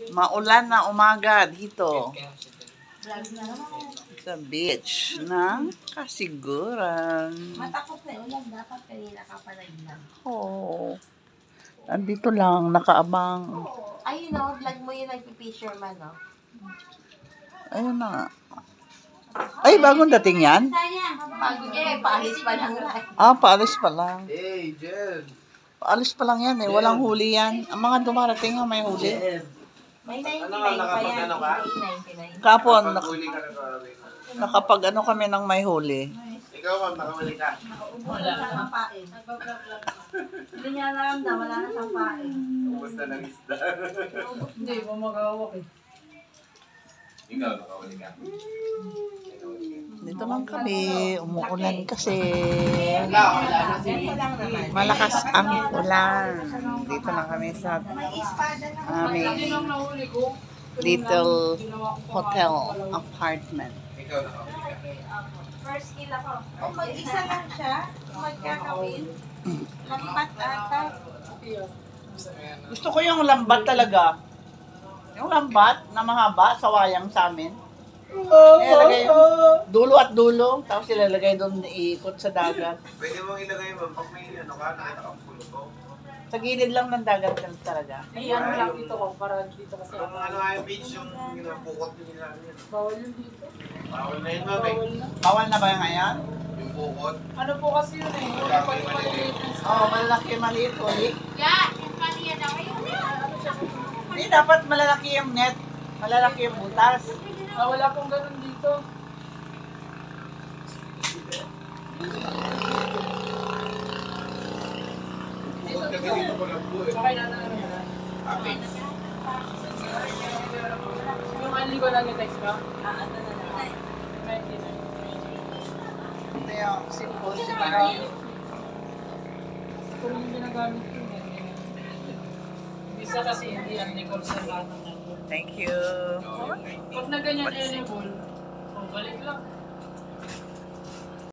Maulan na umaga dito Vlog na naman. sa beach ng Kasiguran. Matakot na ulan. Dapat kanina ka pa lang. Oh. Andito lang, nakaabang. Ayun o, vlog mo yung nag-fisherman o. Ayun na nga. Ay, bagong dating yan? Bago niya, paalis pa lang. Ah, paalis pa lang. Hey, Jen! Paalis pa lang yan eh. Walang huli yan. Ang mga dumarating nga may huli. May 99 Ano pa nga, yan. nakapag-ano ka? May 99. Kapon, Nakahuli ka na kami. nakapag ano kami ng may huli. Ikaw, ma'am, nakahuli ka. Wala na siyang pain. Hindi niya alam na wala na siyang pain. Ubus na ng isda. Hindi, mamagawak eh. Ikaw, nakahuli ka. Dito lang kami. Umuulan kasi. Wala na si Ito lang naman. Malakas ang ulan. Dito lang kami sa May espada na. aming Ang nahuli ko, little hotel apartment. Ikaw, nakahuli ka. First kill ako. O mag-isa lang siya, magkakawin. Lampat ata. Gusto ko yung lambat talaga. Yung lambat na mahaba sa wayang sa amin. Ilalagay yung dulo at dulo, tapos ilalagay doon iikot sa dagat. Pwede mong ilagay, ma'am, pag may ano ka, nakita kang pulo ko. Sa gilid lang ng dagat yan talaga. Ay, ano lang dito ko, para dito kasi Yung ano nga yung beach, yung pukot yung nila yun. bawal yun dito. Bawal na yun, ma'am, eh. Bawal na. Bawal na ba ngayon? Yung pukot. Ano po kasi yun eh, wala pa yung maliliit na Oo, oh, malalaki maliit ulit. ano siya. Hindi, dapat malalaki yung net. Malalaki yung butas. Wala pong ganun dito. Pukot kasi dito ko lang po, eh. Okay na ano na. Apex. Yung anli ko lang yung text ba? Ano na lang. 99. Ito yung simple siguro. Ito lang yung ginagamit ko. Bisa kasi hindi yan Nicole sa lahat ng nandun. Thank you. Pag na ganyan enable, balik lang.